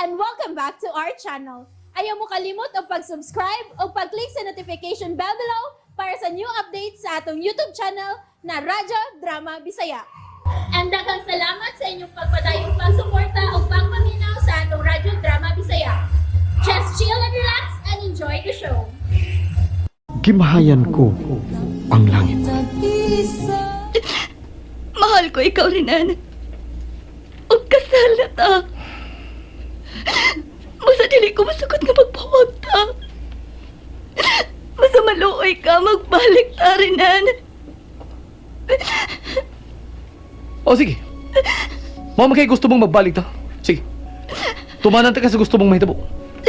and welcome back to our channel. Ayaw mo kalimot o pag-subscribe o pag-click sa notification bell below para sa new updates sa atong YouTube channel na Radyo Drama Bisaya. And daghang salamat sa inyong pagpadayong pagsuporta o pagpaminaw sa atong Radyo Drama Bisaya. Just chill and relax and enjoy the show. Gimahayan ko ang langit. Mahal ko ikaw, Renan. O kasal na ta. Masa dili ko masukot nga magpawag ta. Masa maluoy ka, magbalik ta, Renan. O sige. Mama kay gusto mong magbalik ta. Sige. Tumanan ta ka sa gusto mong mahitabo.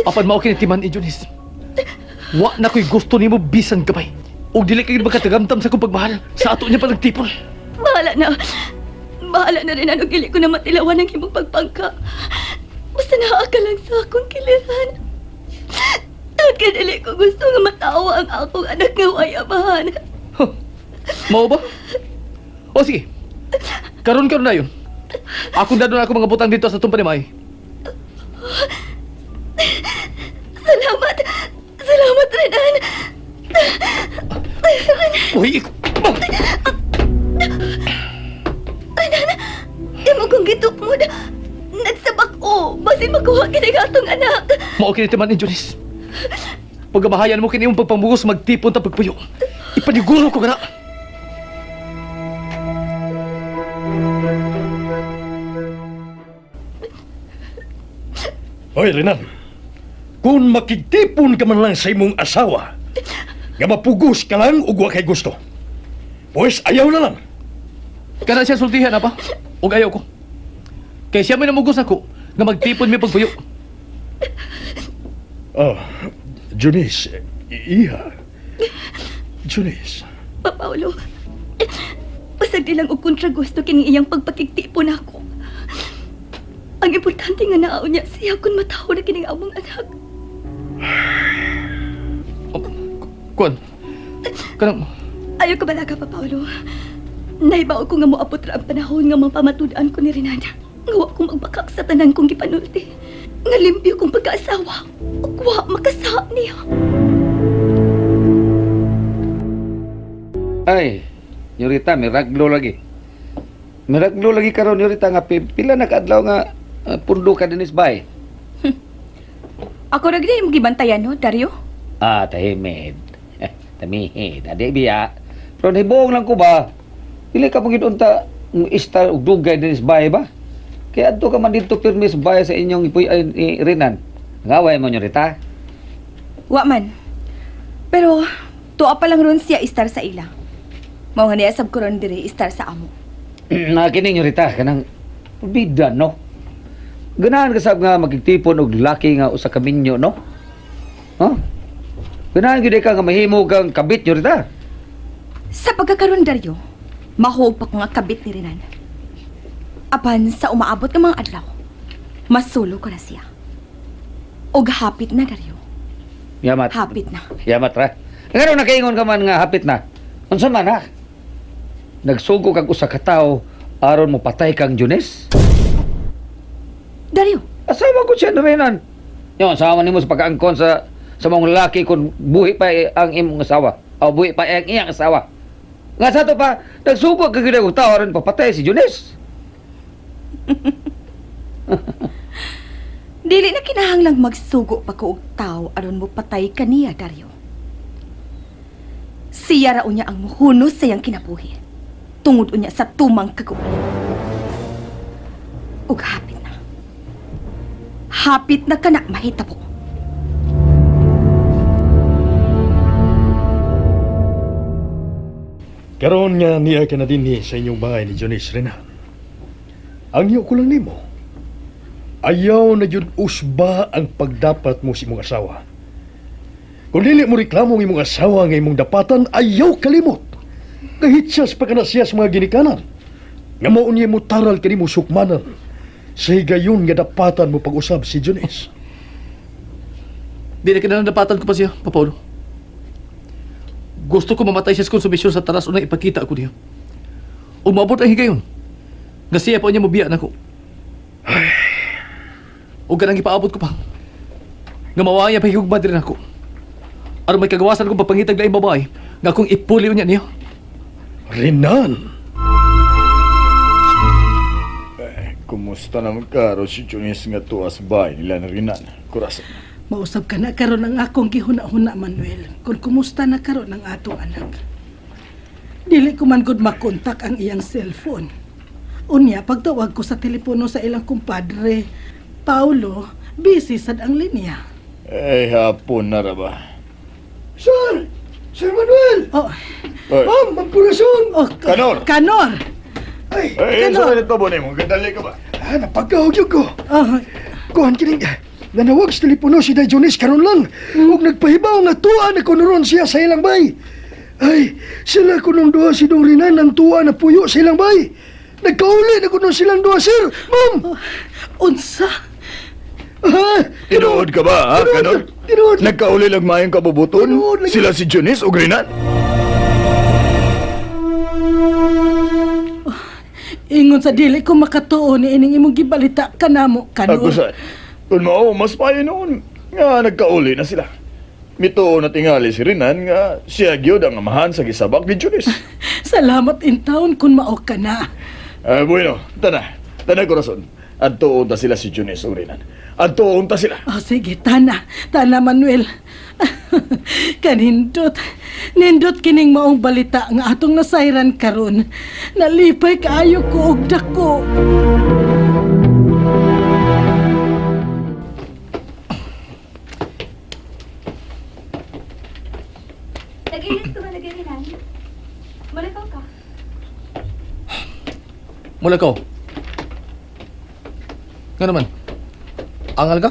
Apan mao kini timan Junis. Wa na ko'y gusto nimo bisan kapay. O dili kay magkatagamtam sa kong pagmahal. Sa ato niya pa nagtipon. Bahala na. Bahala na, Renan. O gili ko na matilawan ang imong pagpangka. Basta naa ka lang sa akong kiliran. At kadili ko gusto nga matawa ang akong anak nga wayabahan. Huh. Mao ba? O sige. Karon na yun. Ako na doon ako mga butang dito sa tumpanimay. Salamat. Salamat, Renan. Uy, Renan, imo kong gituk mo na nagsabak o. Basin makuha kinigatong anak. mao kini timan Junis. Pagamahayan mo kini imong pagpamugos magtipon ta pagpuyo. Ipaniguro ko kana. Hoy, Renan. Kung makigtipon ka man lang sa imong asawa, nga mapugos ka lang ug wa kay gusto, pues ayaw na lang. Kana siya sultihan na pa. Ug ayaw ko. Kay siya may namugos ako nga magtipon mi pagpuyo. Oh, Junis, iya. Junis. Papaulo, basag di lang og kontra gusto kining iyang pagpakigtipon ako. Ang importante nga naaw niya siya kung mataho na kining among anak. Kuan. Kanang Ayaw ka bala ka, Papaulo. Naibaw ko nga moabot ra ang panahon nga mapamatud-an ko ni Renana. Nga wa ko magbakak sa tanan kong gipanulti. Nga limpyo kong pagkaasawa. Ug wa makasa niya. Ay, Yorita, miraglo lagi. Miraglo lagi karon Yorita nga pila na kaadlaw nga pundo ka dinis bay. Ako ra gid mo gibantayan no, Dario? Ah, tahimid. Tamihid, adi biya. Pero nahibong lang ko ba? Pili ka mong unta istar og dugay dinis bay ba? Kaya adto ka man dito permis bay sa inyong ipuy Renan. Ngaway mo Yorita. Wa man. Pero tuwa pa lang ron siya istar sa ila. Mao nga niya sab ko ron diri istar sa amo. Nakining Yorita kanang bida no. Ganahan ka sab nga magtipon og laki nga usa ka minyo no? Huh? Ganahan gyud ka nga mahimo kang kabit Yorita. Sa pagkakaroon, Dario, mahog pa ko nga kabit ni Renan. Apan sa umaabot ng mga adlaw, masulo ko na siya. Og hapit na, Dario. Yamat. Hapit na. Yamat ra. Ngano nakaingon ka man nga hapit na? Unsa man ha? Nagsugo kag usa ka tawo aron mo patay kang Junes? Dario, Asawa ko siya Renan. Yo, asawa nimo sa pagkaangkon sa mga lalaki kung buhi pa ang imong asawa o buhi pa ang iyang asawa. Nga sa to pa, nagsugo kag gyud og tawo aron papatay si Junes. dili na kinahanglang magsugo pa ko og tao aron mo patay kaniya, Dario. Siya ra unya ang muhunos sa iyang kinabuhi. Tungod unya sa tumang kagawalan. Ug hapit na. Hapit na kana mahitabo. Karon nga niya ka na dinhi sa inyong bahay ni Junis, Renan. Ang iyo ko lang nimo. Ayaw na yun usba ang pagdapat mo sa imong asawa. Kung dili mo reklamo ng imong asawa nga imong dapatan, ayaw kalimot. Kahit siya pa ka na siya sa mga ginikanan. Nga mao niya mo taral ka mo sukmanan. Sa higayon nga dapatan mo pag-usab si Junis. di na kinanadapatan ko pa siya, Papaulo. Gusto ko mamatay siya sa konsumisyon sa taras unang ipakita ako niya. Umabot ang higayon. Nga siya pa niya mabiya na ko. O ganang ipaabot ko pa. Nga mawaya pa higugmad rin ako. Aron may kagawasan kong papangitag laing babae nga akong ipuli niya niyo. Renan! Kumusta naman karo si Jones nga tuwas bahay nila na Renan? Kurasan. Mausap ka na karon ang akong gihuna-huna, Manuel. Kung kumusta na karon ang atong anak. Dili ko man gud makontak ang iyang cellphone. Unya, pagtawag ko sa telepono sa ilang kumpadre, Paulo, busy sad ang linya. Hapon na ra ba? Sir! Sir Manuel! Oh, Oy. Ma'am, magpurason! Oh, Kanor! Kanor! Ay, Kanor! saan ito mo mo? Gadali ka ba? Napagkahog ko. Oh, Kuhan kining nanawag sa telepono si Jones karon lang. Ug nagpahibaw nga tuwa na kunuron siya sa ilang bay. Ay, sila kunong duha si Dong Renan ang tuwa na puyo sa ilang bay. Nagkauli na kuno silang duha, sir. Ma'am! unsa? Tinuod ka ba, ha, Kanor? Tinuod. Nagkauli lang mayang kabubuton? Tinuod lagi. Sila si Jones o Renan? Ingon sa dili ko makatuo ni ining imong gibalita kanamo, Kanor. Agusan. Kung mao, mas payo noon nga nagkauli na sila. Mito na tingali si Renan nga siya gyud ang amahan sa gisabak ni Jones. Salamat in town kung mao ka na. Bueno, tana korason. Adtoon ta sila si Jones o Renan. Adtoon ta sila. Oh, sige, tana, Manuel. Kanindot, nindot kining maong balita nga atong nasayran karon. Nalipay kaayo ko og dako. Nag-inis ko ba nag-irinan? Malakaw ka. Mula ko. Nga naman. Angal ka?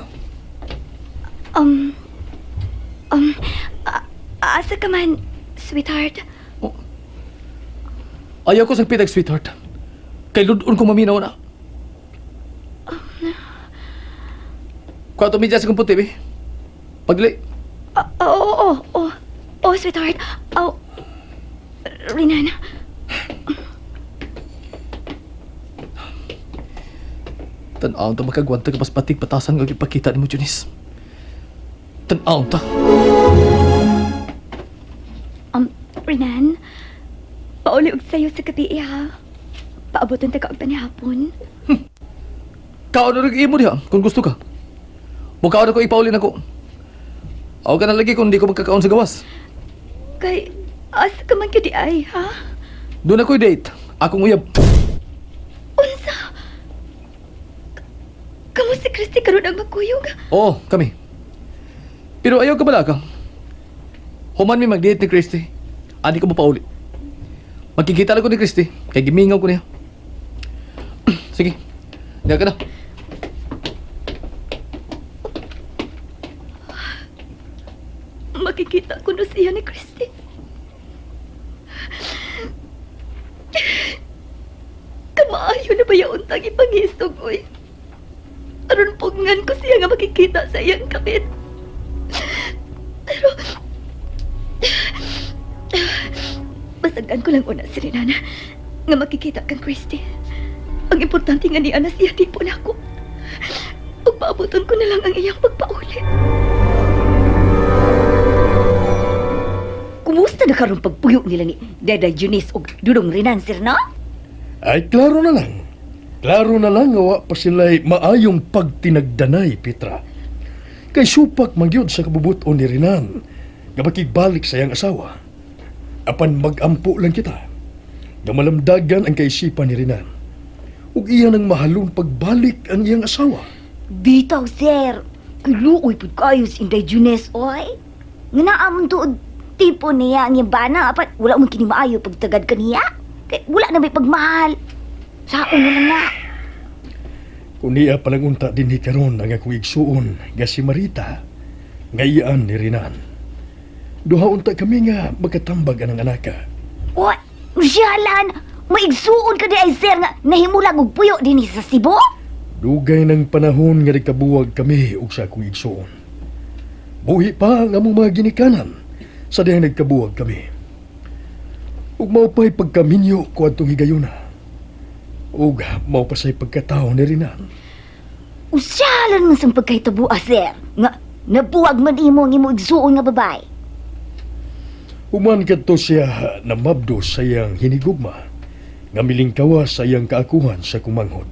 Asa ka man, sweetheart? Oh. Ayaw ko sa pitag, sweetheart. Kay ludon ko maminaw na. Kuha ito medyas kong puti, be. Pagli. Oh, sweetheart. Oh, Renan. Tanaw ta makagwanta ka pas patig patasan nga ipakita ni mo, Junis. Tanaw ta. Renan, pauli og sayo sa gabi, ha? Paaboton ta ka og panihapon. Kaon na rin mo diha, kung gusto ka. Mukhaon ako ipaulin ako. Ako ka na lagi kung di ko magkakaon sa gawas. Kay, asa ka man ka di ay, ha? Doon ako'y date. Akong uyab. Unsa? Kamu si Christy karon ang magkuyog? Oo, kami. Pero ayaw ka bala ka. Human mi mag-date ni Christy. Adi ko mo pauli. Magkikita lang ko ni Christy. Kaya gimingaw ko niya. Sige. Diyan ka na. Makikita ko na siya ni Christy. Kamaayo na ba yung untang ipangisog, oy? Aron pungan ko siya nga makikita sa iyang kapit. Pero... Masagan ko lang una si Renana nga makikita kang Christy. Ang importante nga niya na siya di po na ako. Ug paabuton ko na lang ang iyang pagpauli. Kumusta na karong pagpuyo nila ni Dada Eunice ug Dudong Renan, sir, no? Ay, klaro na lang. Klaro na lang nga wa pa sila'y maayong pagtinagdanay, Petra. Kay supak magyod sa kabubuton ni Renan nga makigbalik sa iyang asawa. Apan mag-ampo lang kita. Nga malamdagan ang kaisipan ni Renan. Ug iya nang mahalong pagbalik ang iyang asawa. Bitaw, sir. Kiluoy po kayo si Inday Junes, oy. Nga naamon tuod tipo niya ang iyang bana. Apat wala mong kinimaayo pagtagad kaniya. Kaya wala na may pagmahal. Saan na lang na. Kung niya palang unta din ni karon ang akong igsuon nga si Marita. Nga iyaan ni Renan. Duha unta kami nga magkatambag anang anaka. Oy, musyalan. Maigsuon ka di ay, sir, nga nahimulag og puyo din sa Cebu. Dugay ng panahon nga nagkabuwag kami ug sa akong igsuon. Buhi pa ang among mga ginikanan sa dihang nagkabuwag kami. Ug mao pa'y pagkaminyo ko adtong higayuna. Ug mao pa sa'y pagkatao ni Renan. Usyalan man sang pagkahitabo, sir. Nga, nabuwag man imo ang imo igsuon nga babae. Human kadto siya na mabdo sa iyang hinigugma, nga milingkawa sa iyang kaakuhan sa kumanghod.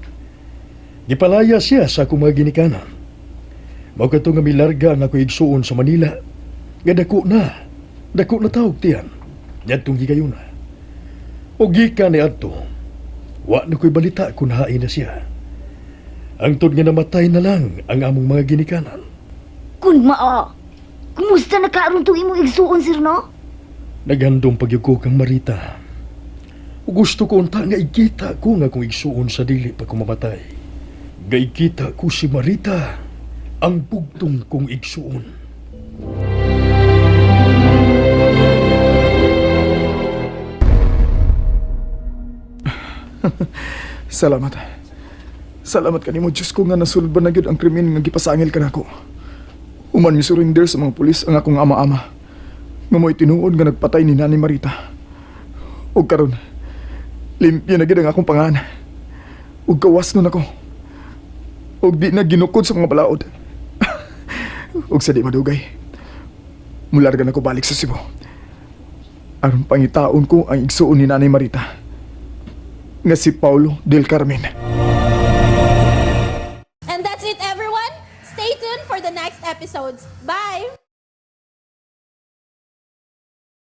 Gipalaya siya sa akong mga ginikanan. Mao kadto nga milarga ang ako igsuon sa Manila, nga dako na tawag tiyan, yadtong higayuna. O gikan ni adto, wa na ko'y balita kung hain na siya. Ang tod nga namatay na lang ang among mga ginikanan. Kun mao, kumusta na karon tong imo igsuon, sir, no? Naghandong pagyuko kang Marita. O gusto ko unta nga ikita ko nga kung igsuon sa dili pa kumamatay. Nga ikita ko si Marita, ang bugtong kong igsuon. Salamat. Salamat kanimo Diyos ko nga nasulba na gyud ang krimen nga gipasangil kanako. Human mi surrender sa mga pulis ang akong ama-ama. Nga mo'y tinuod nga nagpatay ni Nani Marita. Ug karon, limpyo na gyud ang akong pangan. Ug kawas nun ako. Ug di na ginukod sa mga balaod. Ug sa di madugay, mulargan ako balik sa Cebu. Aron pangitaon ko ang igsuon ni Nanay Marita, nga si Paulo del Carmen. And that's it, everyone. Stay tuned for the next episodes. Bye!